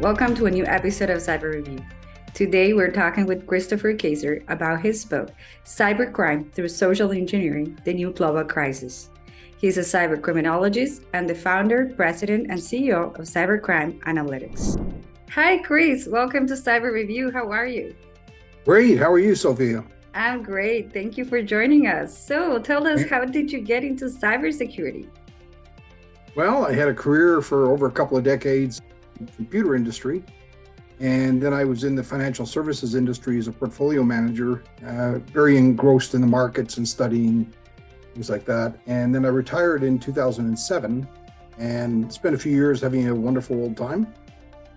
Welcome to a new episode of Cyber Review. Today, we're talking with Christopher Kayser about his book, Cybercrime Through Social Engineering, The New Global Crisis. He's a cyber criminologist and the founder, president, and CEO of Cybercrime Analytics. Hi, Chris. Welcome to Cyber Review. How are you? Great. How are you, Sophia? I'm great. Thank you for joining us. So tell us, how did you get into cybersecurity? Well, I had a career for over a couple of decades in the computer industry, and then I was in the financial services industry as a portfolio manager, very engrossed in the markets and studying things like that. And then I retired in 2007 and spent a few years having a wonderful old time,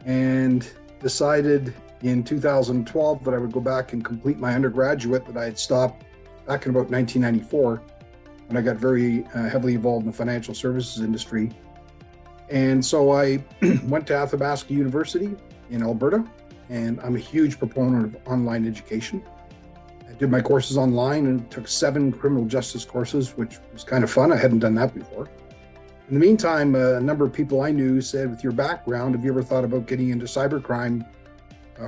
and decided in 2012 that I would go back and complete my undergraduate that I had stopped back in about 1994. And I got very heavily involved in the financial services industry. And so I went to Athabasca University in Alberta, and I'm a huge proponent of online education. I did my courses online and took 7 criminal justice courses, which was kind of fun. I hadn't done that before. In the meantime, a number of people I knew said, with your background, have you ever thought about getting into cybercrime,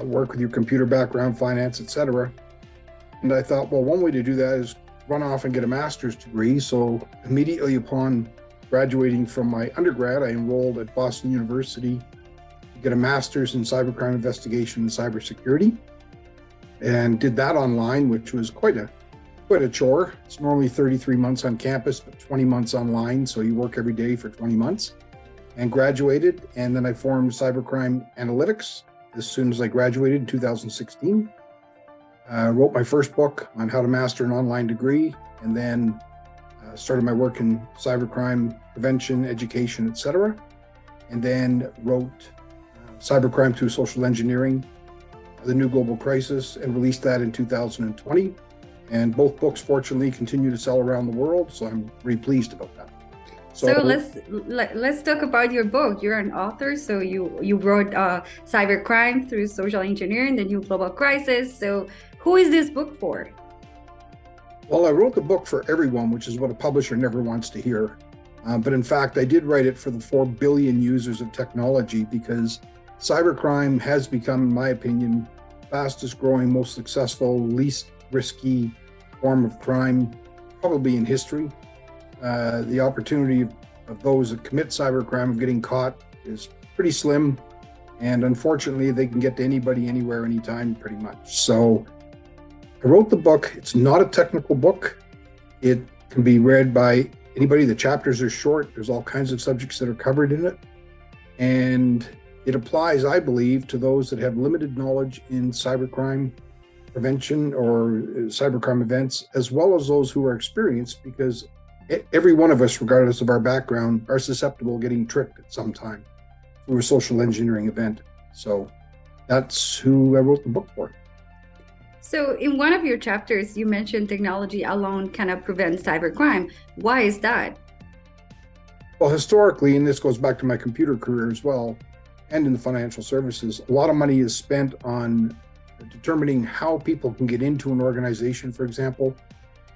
work with your computer background, finance, etc.? And I thought, well, one way to do that is run off and get a master's degree. So immediately upon graduating from my undergrad, I enrolled at Boston University to get a master's in cybercrime investigation and cybersecurity, and did that online, which was quite a chore. It's normally 33 months on campus, but 20 months online. So you work every day for 20 months, and graduated. And then I formed Cybercrime Analytics as soon as I graduated in 2016. Wrote my first book on how to master an online degree, and then started my work in cybercrime prevention, education, etc. And then wrote Cybercrime Through Social Engineering, The New Global Crisis, and released that in 2020. And both books, fortunately, continue to sell around the world, so I'm really pleased about that. So let's talk about your book. You're an author, so you wrote Cybercrime Through Social Engineering, The New Global Crisis. So who is this book for? Well, I wrote the book for everyone, which is what a publisher never wants to hear. But in fact, I did write it for the 4 billion users of technology, because cybercrime has become, in my opinion, fastest growing, most successful, least risky form of crime, probably in history. The opportunity of those that commit cybercrime of getting caught is pretty slim. And unfortunately, they can get to anybody, anywhere, anytime, pretty much. So I wrote the book. It's not a technical book. It can be read by anybody. The chapters are short. There's all kinds of subjects that are covered in it. And it applies, I believe, to those that have limited knowledge in cybercrime prevention or cybercrime events, as well as those who are experienced, because every one of us, regardless of our background, are susceptible to getting tricked at some time through a social engineering event. So that's who I wrote the book for. So in one of your chapters, you mentioned technology alone cannot prevent cybercrime. Why is that? Well, historically, and this goes back to my computer career as well, and in the financial services, a lot of money is spent on determining how people can get into an organization, for example.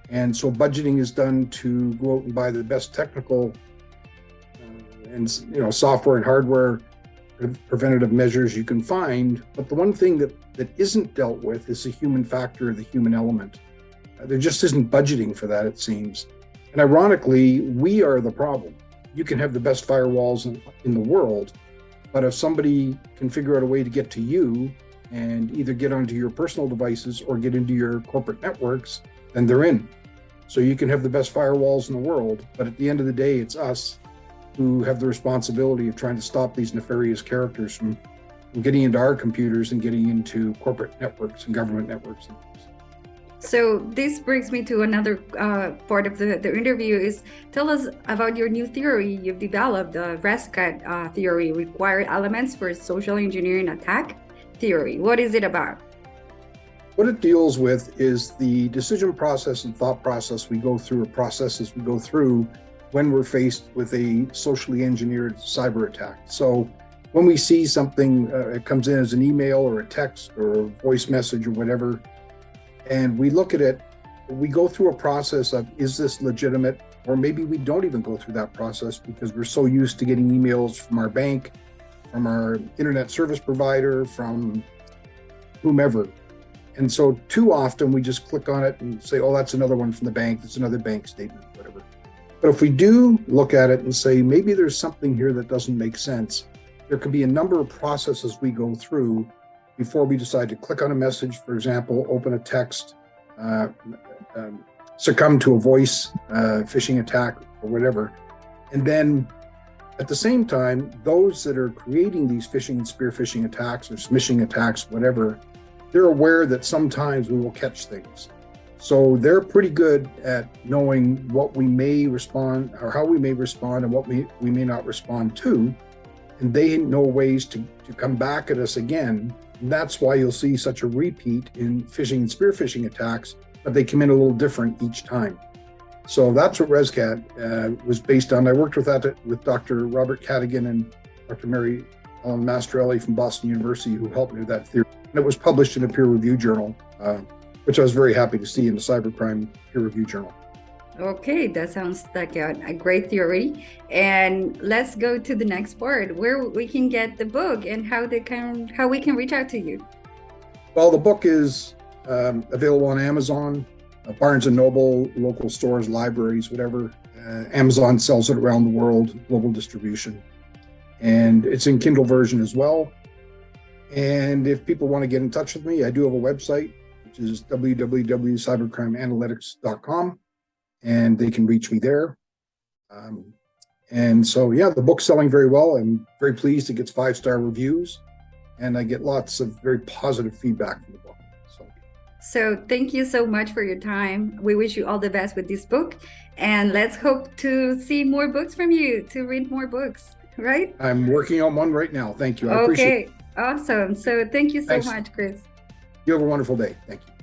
And so budgeting is done to go out and buy the best technical and software and hardware preventative measures you can find. But the one thing that isn't dealt with is the human factor, the human element. There just isn't budgeting for that, it seems. And ironically, we are the problem. You can have the best firewalls in the world, but if somebody can figure out a way to get to you and either get onto your personal devices or get into your corporate networks, then they're in. So you can have the best firewalls in the world, but at the end of the day, it's us who have the responsibility of trying to stop these nefarious characters from getting into our computers and getting into corporate networks and government networks. So this brings me to another part of the interview is, tell us about your new theory you've developed, the RESCAT theory, required elements for social engineering attack theory. What is it about? What it deals with is the decision process and thought process we go through, or processes we go through when we're faced with a socially engineered cyber attack. So when we see something, it comes in as an email or a text or a voice message or whatever, and we look at it, we go through a process of, is this legitimate? Or maybe we don't even go through that process because we're so used to getting emails from our bank from our internet service provider, from whomever. And so too often we just click on it and say, oh, that's another one from the bank. That's another bank statement, whatever. But if we do look at it and say, maybe there's something here that doesn't make sense, there could be a number of processes we go through before we decide to click on a message, for example, open a text, succumb to a voice phishing attack or whatever. And then at the same time, those that are creating these phishing and spear phishing attacks or smishing attacks, whatever, they're aware that sometimes we will catch things. So they're pretty good at knowing what we may respond or how we may respond and what we may not respond to. And they know ways to come back at us again. And that's why you'll see such a repeat in phishing and spear phishing attacks, but they come in a little different each time. So that's what RESCAT was based on. I worked with that with Dr. Robert Cadigan and Dr. Mary Ellen Mastrelli from Boston University, who helped me with that theory. And it was published in a peer-reviewed journal, which I was very happy to see in the Cybercrime peer-reviewed journal. Okay, that sounds like a great theory. And let's go to the next part, where we can get the book and how we can reach out to you. Well, the book is available on Amazon, Barnes & Noble, local stores, libraries, whatever. Amazon sells it around the world, global distribution. And it's in Kindle version as well. And if people want to get in touch with me, I do have a website, which is www.cybercrimeanalytics.com. And they can reach me there. And so, yeah, the book's selling very well. I'm very pleased it gets 5-star reviews, and I get lots of very positive feedback from the book. So thank you so much for your time. We wish you all the best with this book, and let's hope to see more books from you, to read more books, right? I'm working on one right now. Thank you. I appreciate it. Okay, awesome. So thank you so much, Chris. You have a wonderful day. Thank you.